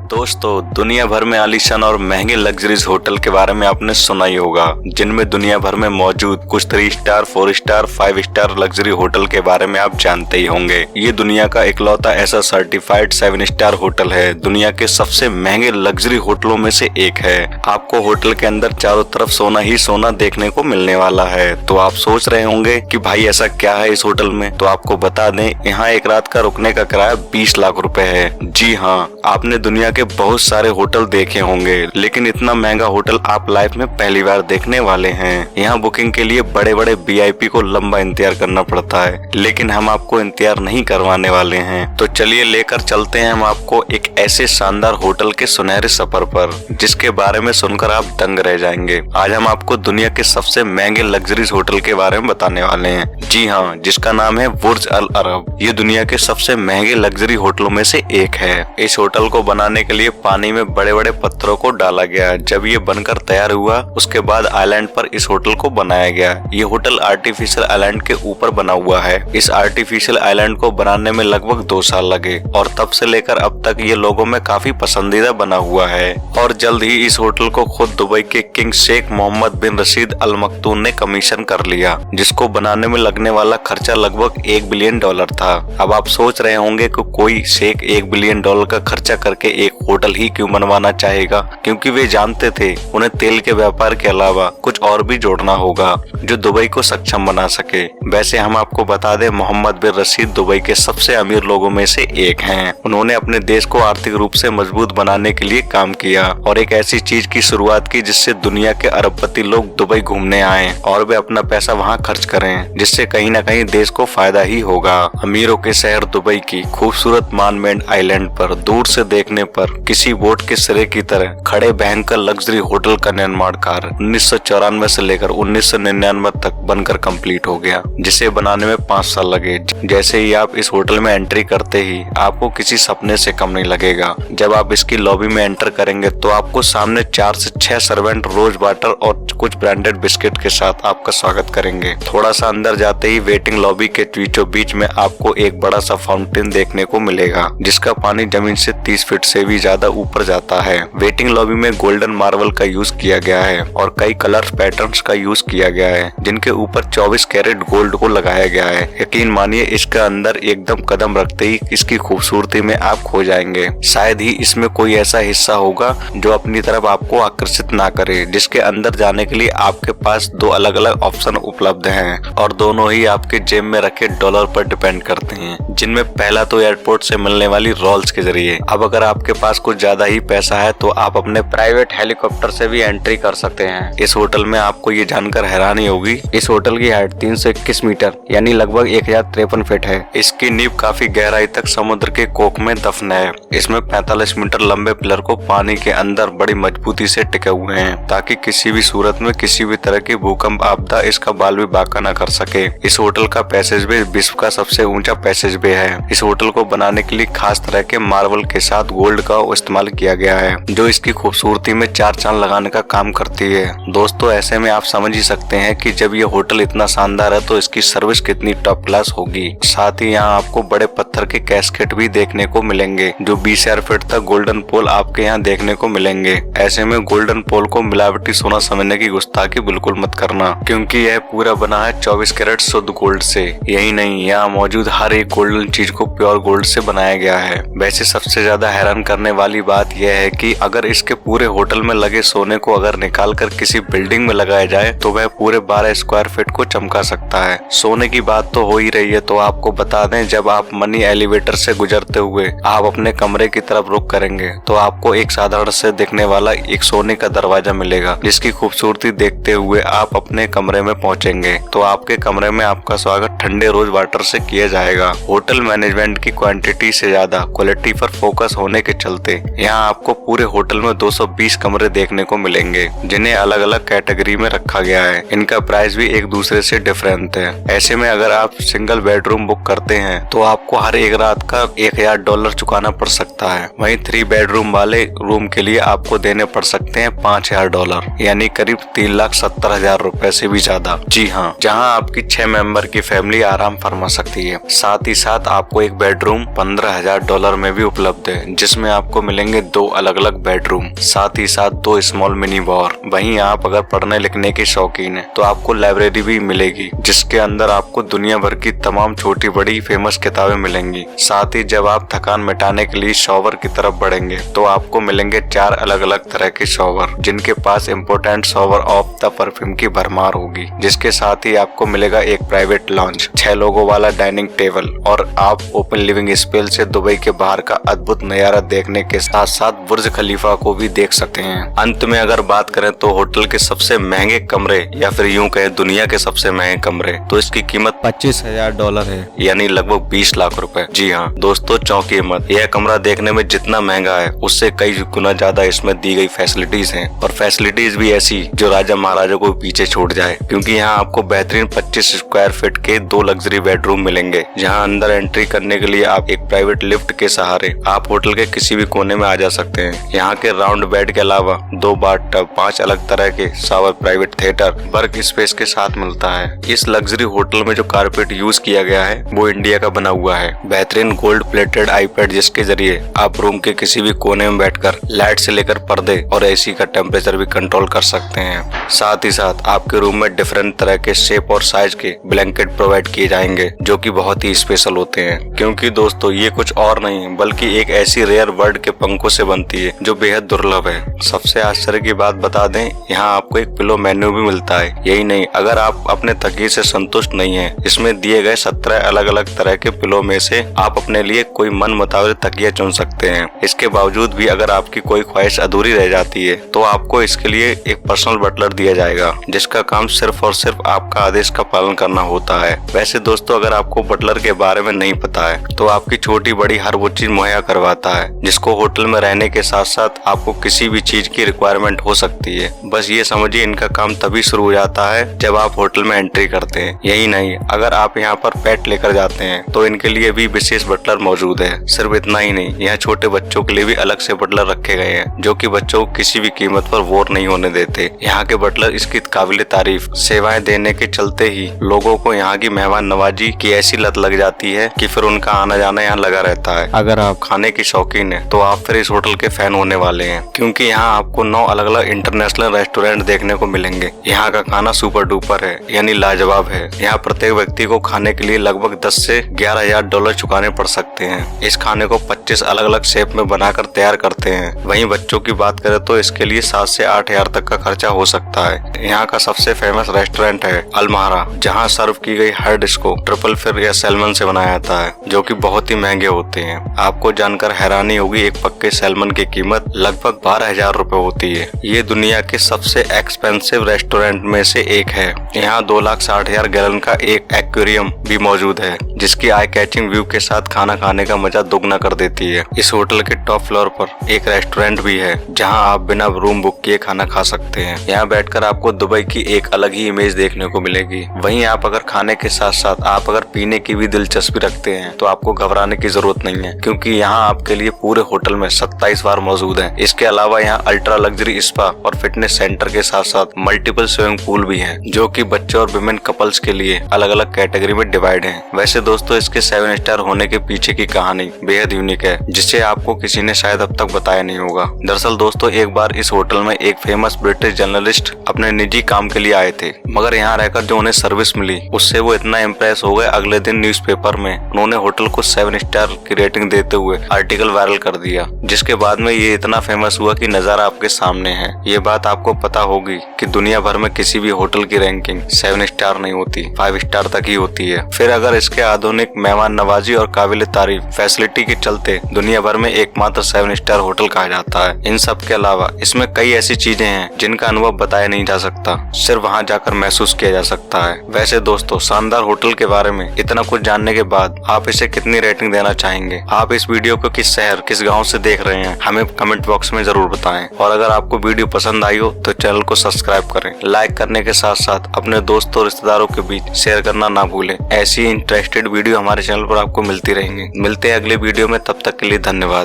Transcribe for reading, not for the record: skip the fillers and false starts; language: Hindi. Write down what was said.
दोस्तों, दुनिया भर में आलीशान और महंगे लग्जरीज होटल के बारे में आपने सुना ही होगा, जिनमें दुनिया भर में मौजूद कुछ 3 star, 4 star, 5 star luxury hotel के बारे में आप जानते ही होंगे। ये दुनिया का इकलौता ऐसा सर्टिफाइड 7 स्टार होटल है, दुनिया के सबसे महंगे लग्जरी होटलों में से एक है। आपको होटल के अंदर चारों तरफ सोना ही सोना देखने को मिलने वाला है। तो आप सोच रहे होंगे कि भाई ऐसा क्या है इस होटल में, तो आपको बता दें, यहाँ एक रात का रुकने का किराया 20 लाख रुपए है। जी हाँ, आपने दुनिया के बहुत सारे होटल देखे होंगे, लेकिन इतना महंगा होटल आप लाइफ में पहली बार देखने वाले हैं। यहाँ बुकिंग के लिए बड़े बड़े VIP को लंबा इंतजार करना पड़ता है, लेकिन हम आपको इंतजार नहीं करवाने वाले हैं। तो चलिए लेकर चलते हैं हम आपको एक ऐसे शानदार होटल के सुनहरे सफर पर, जिसके बारे में सुनकर आप दंग रह जाएंगे। आज हम आपको दुनिया के सबसे महंगे लग्जरीज होटल के बारे में बताने वाले हैं। जी हाँ, जिसका नाम है बुर्ज अल अरब। ये दुनिया के सबसे महंगे लग्जरी होटलों में से एक है। इस होटल को बनाने के लिए पानी में बड़े बड़े पत्थरों को डाला गया। जब ये बनकर तैयार हुआ, उसके बाद आइलैंड पर इस होटल को बनाया गया। ये होटल आर्टिफिशियल आइलैंड के ऊपर बना हुआ है। इस आर्टिफिशियल आइलैंड को बनाने में लगभग 2 साल लगे और तब से लेकर अब तक ये लोगों में काफी पसंदीदा बना हुआ है। और जल्द ही इस होटल को खुद दुबई के किंग शेख मोहम्मद बिन रशीद अल मक्तूम ने कमीशन कर लिया, जिसको बनाने में लगने वाला खर्चा लगभग $1 बिलियन था। अब आप सोच रहे होंगे कि कोई शेख $1 बिलियन का खर्चा करके एक होटल ही क्यों बनवाना चाहेगा, क्योंकि वे जानते थे उन्हें तेल के व्यापार के अलावा कुछ और भी जोड़ना होगा जो दुबई को सक्षम बना सके। वैसे हम आपको बता दें, मोहम्मद बिन रशीद दुबई के सबसे अमीर लोगों में से एक हैं। उन्होंने अपने देश को आर्थिक रूप से मजबूत बनाने के लिए काम किया और एक ऐसी चीज की शुरुआत की जिससे दुनिया के अरबपति लोग दुबई घूमने आए और वे अपना पैसा वहाँ खर्च करें, जिससे कहीं न कहीं देश को फायदा ही होगा। अमीरों के शहर दुबई की खूबसूरत मानमेंट आइलैंड पर दूर से देखने पर किसी बोट के सिरे की तरह खड़े भयंकर लग्जरी होटल का निर्माण कार्य 1994 से लेकर 1999 तक बनकर कंप्लीट हो गया, जिसे बनाने में 5 साल लगे। जैसे ही आप इस होटल में एंट्री करते ही आपको किसी सपने से कम नहीं लगेगा। जब आप इसकी लॉबी में एंटर करेंगे तो आपको सामने 4 से 6 सर्वेंट रोज वाटर और कुछ ब्रांडेड बिस्किट के साथ आपका स्वागत करेंगे। थोड़ा सा अंदर जाते ही वेटिंग लॉबी के बीचों बीच में आपको एक बड़ा सा फाउंटेन देखने को मिलेगा, जिसका पानी जमीन से 30 फीट से भी ज्यादा ऊपर जाता है। वेटिंग लॉबी में गोल्डन मार्बल का यूज किया गया है और कई कलर पैटर्न्स का यूज किया गया है, जिनके ऊपर 24 कैरेट गोल्ड को लगाया गया है। यकीन मानिए, इसके अंदर एकदम कदम रखते ही इसकी खूबसूरती में आप खो जाएंगे। शायद ही इसमें कोई ऐसा हिस्सा होगा जो अपनी तरफ आपको आकर्षित ना करे। जिसके अंदर जाने के लिए आपके पास 2 अलग अलग ऑप्शन उपलब्ध हैं और दोनों ही आपके जेब में रखे डॉलर पर डिपेंड करते हैं, जिनमें पहला तो एयरपोर्ट से मिलने वाली रोल्स के जरिए। अब अगर आपके पास कुछ ज्यादा ही पैसा है तो आप अपने प्राइवेट हेलीकॉप्टर से भी एंट्री कर सकते हैं। इस होटल में आपको ये जानकर हैरानी होगी, इस होटल की हाइट 321 मीटर यानी लगभग 1053 फीट है। इसकी नींव काफी गहराई तक समुद्र के कोख में दफन है। इसमें 45 मीटर लंबे पिलर को पानी के अंदर बड़ी मजबूती से टिके हुए हैं, ताकि किसी भी सूरत में किसी भी तरह की भूकंप आपदा इसका बाल भी बांका न कर सके। इस होटल का पैसेज वे विश्व का सबसे ऊंचा पैसेज वे है। इस होटल को बनाने के लिए खास तरह के मार्बल के साथ गोल्ड का इस्तेमाल किया गया है, जो इसकी खूबसूरती में 4 चांद लगाने का काम करती है। दोस्तों, ऐसे में आप समझ ही सकते हैं कि जब ये होटल इतना शानदार है तो इसकी सर्विस कितनी टॉप क्लास होगी। साथ ही यहाँ आपको बड़े पत्थर के कैस्केट भी देखने को मिलेंगे, जो 20,000 फीट तक गोल्डन पोल आपके यहाँ देखने को मिलेंगे। ऐसे में गोल्डन पोल को मिलावटी सोना समझने की गुस्ताखी बिल्कुल मत करना, क्योंकि यह पूरा बना है 24 कैरेट शुद्ध गोल्ड से। यही नहीं, यहाँ मौजूद हर एक गोल्डन चीज को प्योर गोल्ड से बनाया गया है। वैसे सबसे ज्यादा हैरान करने वाली बात यह है कि अगर इसके पूरे होटल में लगे सोने को अगर निकाल कर किसी बिल्डिंग में लगाया जाए तो वह पूरे 12 स्क्वायर फीट को चमका सकता है। सोने की बात तो हो ही रही है, तो आपको बता दें, जब आप मनी एलिवेटर से गुजरते हुए आप अपने कमरे की तरफ रुख करेंगे तो आपको एक साधारण से दिखने वाला एक सोने का दरवाजा मिलेगा, जिसकी खूबसूरती देखते हुए आप अपने कमरे में पहुंचेंगे तो आपके कमरे में आपका स्वागत ठंडे रोज वाटर से किया जाएगा। होटल मैनेजमेंट की क्वांटिटी से ज्यादा क्वालिटी पर फोकस होने के चलते यहाँ आपको पूरे होटल में 220 कमरे देखने को मिलेंगे, जिन्हें अलग अलग कैटेगरी में रखा गया है। इनका प्राइस भी एक दूसरे से डिफरेंट है। ऐसे में अगर आप सिंगल बेडरूम बुक करते हैं तो आपको हर एक रात का $1,000 चुकाना पड़ सकता है। वहीं 3 बेडरूम वाले रूम के लिए आपको देने पड़ सकते हैं $5,000 यानी करीब 3,70,000 रुपए से भी ज्यादा। जी हाँ, जहाँ आपकी 6 मेंबर की फैमिली आराम फरमा सकती है। साथ ही साथ आपको एक बेडरूम $15,000 में भी उपलब्ध है, जिसमें आप आपको मिलेंगे 2 अलग अलग बेडरूम, साथ ही साथ 2 स्मॉल मिनी बार। वहीं आप अगर पढ़ने लिखने के शौकीन हैं तो आपको लाइब्रेरी भी मिलेगी, जिसके अंदर आपको दुनिया भर की तमाम छोटी बड़ी फेमस किताबें मिलेंगी। साथ ही जब आप थकान मिटाने के लिए शॉवर की तरफ बढ़ेंगे तो आपको मिलेंगे 4 अलग अलग तरह के शॉवर, जिनके पास important shower of the perfume की भरमार होगी। जिसके साथ ही आपको मिलेगा एक प्राइवेट लॉन्च, 6 लोगों वाला डाइनिंग टेबल, और आप ओपन लिविंग स्पेस से दुबई के बाहर का अद्भुत नजारा देखने के साथ साथ बुर्ज खलीफा को भी देख सकते हैं। अंत में अगर बात करें तो होटल के सबसे महंगे कमरे, या फिर यूं कहें दुनिया के सबसे महंगे कमरे, तो इसकी कीमत $25,000 है, यानी लगभग 20 लाख रुपए। जी हाँ दोस्तों, चौंकिए मत, यह कमरा देखने में जितना महंगा है उससे कई गुना ज्यादा इसमें दी गई फैसिलिटीज हैं, और फैसिलिटीज भी ऐसी जो राजा महाराजा को पीछे छोड़ जाए। क्योंकि यहाँ आपको बेहतरीन 25 स्क्वायर फीट के 2 लग्जरी बेडरूम मिलेंगे, जहाँ अंदर एंट्री करने के लिए आप एक प्राइवेट लिफ्ट के सहारे आप होटल के किसी भी कोने में आ जा सकते हैं। यहाँ के राउंड बेड के अलावा 2 बाथटब, 5 अलग तरह के shower, private theatre, work space के साथ मिलता है। इस लग्जरी होटल में जो कारपेट यूज किया गया है वो इंडिया का बना हुआ है। बेहतरीन गोल्ड प्लेटेड आईपैड, जिसके जरिए आप रूम के किसी भी कोने में बैठकर लाइट से लेकर पर्दे और एसी का टेम्परेचर भी कंट्रोल कर सकते हैं। साथ ही साथ आपके रूम में डिफरेंट तरह के शेप और साइज के ब्लैंकेट प्रोवाइड किए जाएंगे, जो कि बहुत ही स्पेशल होते हैं। क्योंकि दोस्तों ये कुछ और नहीं बल्कि एक ऐसी रेयर बर्ड के पंखों से बनती है जो बेहद दुर्लभ है। सबसे आश्चर्य की बात बता दें, यहाँ आपको एक पिलो मेन्यू भी मिलता है। यही नहीं, अगर आप अपने तकिए से संतुष्ट नहीं हैं, इसमें दिए गए 17 अलग अलग तरह के पिलो में से आप अपने लिए कोई मन मुताबिक तकिया चुन सकते हैं। इसके बावजूद भी अगर आपकी कोई ख्वाहिश अधूरी रह जाती है तो आपको इसके लिए एक पर्सनल बटलर दिया जाएगा, जिसका काम सिर्फ और सिर्फ आपका आदेश का पालन करना होता है। वैसे दोस्तों, अगर आपको बटलर के बारे में नहीं पता है तो आपकी छोटी बड़ी हर वो चीज मुहैया करवाता है, जिसको होटल में रहने के साथ साथ आपको किसी भी चीज की रिक्वायरमेंट हो सकती है। बस ये समझिए, इनका काम तभी शुरू हो जाता है जब आप होटल में एंट्री करते हैं। यही नहीं, अगर आप यहाँ पर पेट लेकर जाते हैं तो इनके लिए भी विशेष बटलर मौजूद है। सिर्फ इतना ही नहीं, यहाँ छोटे बच्चों के लिए भी अलग से बटलर रखे गए हैं, जो कि बच्चों को किसी भी कीमत पर बोर नहीं होने देते। यहाँ के बटलर इसकी काबिल तारीफ सेवाएं देने के चलते ही लोगों को यहाँ की मेहमान नवाजी की ऐसी लत लग जाती है कि फिर उनका आना जाना यहाँ लगा रहता है। अगर आप खाने की शौकीन है तो आप फिर इस होटल के फैन होने वाले हैं, क्योंकि यहाँ आपको 9 अलग अलग इंटरनेशनल रेस्टोरेंट देखने को मिलेंगे। यहाँ का खाना सुपर डुपर है, यानी लाजवाब है। यहाँ प्रत्येक व्यक्ति को खाने के लिए लगभग 10 से $11,000 चुकाने पड़ सकते हैं। इस खाने को 25 अलग अलग शेप में बनाकर तैयार करते हैं। वहीं बच्चों की बात करें तो इसके लिए 7 से 8,000 तक का खर्चा हो सकता है। यहाँ का सबसे फेमस रेस्टोरेंट है अलमारा, जहाँ सर्व की गई हर डिश को ट्रिपल फिश या सैल्मन से बनाया जाता है, जो कि बहुत ही महंगे होते हैं। आपको जानकर हैरानी होगी, एक पक्के सैल्मन की कीमत लगभग 12,000 रुपए होती है। ये दुनिया के सबसे एक्सपेंसिव रेस्टोरेंट में से एक है। यहाँ 2,60,000 गैलन का एक एक्वेरियम भी मौजूद है, जिसकी आई कैचिंग व्यू के साथ खाना खाने का मजा दोगुना कर देती है। इस होटल के टॉप फ्लोर पर एक रेस्टोरेंट भी है, जहाँ आप बिना रूम बुक किए खाना खा सकते हैं। यहाँ बैठकर आपको दुबई की एक अलग ही इमेज देखने को मिलेगी। वहीं आप अगर खाने के साथ साथ आप अगर पीने की भी दिलचस्पी रखते हैं तो आपको घबराने की जरूरत नहीं है, क्योंकि यहाँ आपके लिए पूरे होटल में 27 बार मौजूद है। इसके अलावा यहाँ अल्ट्रा लग्जरी स्पा और फिटनेस सेंटर के साथ साथ मल्टीपल स्विमिंग पूल भी है, जो कि बच्चों और विमेन कपल्स के लिए अलग अलग कैटेगरी में डिवाइड है। वैसे दोस्तों, इसके 7 स्टार होने के पीछे की कहानी बेहद यूनिक है, जिसे आपको किसी ने शायद अब तक बताया नहीं होगा। दरअसल दोस्तों, एक बार इस होटल में एक फेमस ब्रिटिश जर्नलिस्ट अपने निजी काम के लिए आए थे, मगर यहाँ रहकर जो उन्हें सर्विस मिली उससे वो इतना इम्प्रेस हो गए, अगले दिन न्यूज़पेपर में उन्होंने होटल को 7 स्टार की रेटिंग देते हुए आर्टिकल वायरल कर दिया, जिसके बाद में ये इतना फेमस हुआ कि नजारा आपके सामने है। ये बात आपको पता होगी कि दुनिया भर में किसी भी होटल की रैंकिंग 7 स्टार नहीं होती, 5 स्टार तक ही होती है। फिर अगर इसके आधुनिक मेहमान नवाजी और काबिल तारीफ फैसिलिटी के चलते दुनिया भर में एकमात्र 7 स्टार होटल कहा जाता है। इन सब के अलावा इसमें कई ऐसी चीजें हैं जिनका अनुभव बताया नहीं जा सकता, सिर्फ वहाँ जाकर महसूस किया जा सकता है। वैसे दोस्तों, शानदार होटल के बारे में इतना कुछ जानने के बाद आप इसे कितनी रेटिंग देना चाहेंगे? आप इस वीडियो को किस शहर, किस गांव से देख रहे हैं, हमें कमेंट बॉक्स में जरूर बताएं। और अगर आपको वीडियो पसंद आई हो तो चैनल को सब्सक्राइब करें, लाइक करने के साथ साथ अपने दोस्तों और रिश्तेदारों के बीच शेयर करना ना भूलें। ऐसी इंटरेस्टेड वीडियो हमारे चैनल पर आपको मिलती रहेंगी। मिलते हैं अगले वीडियो में, तब तक के लिए धन्यवाद।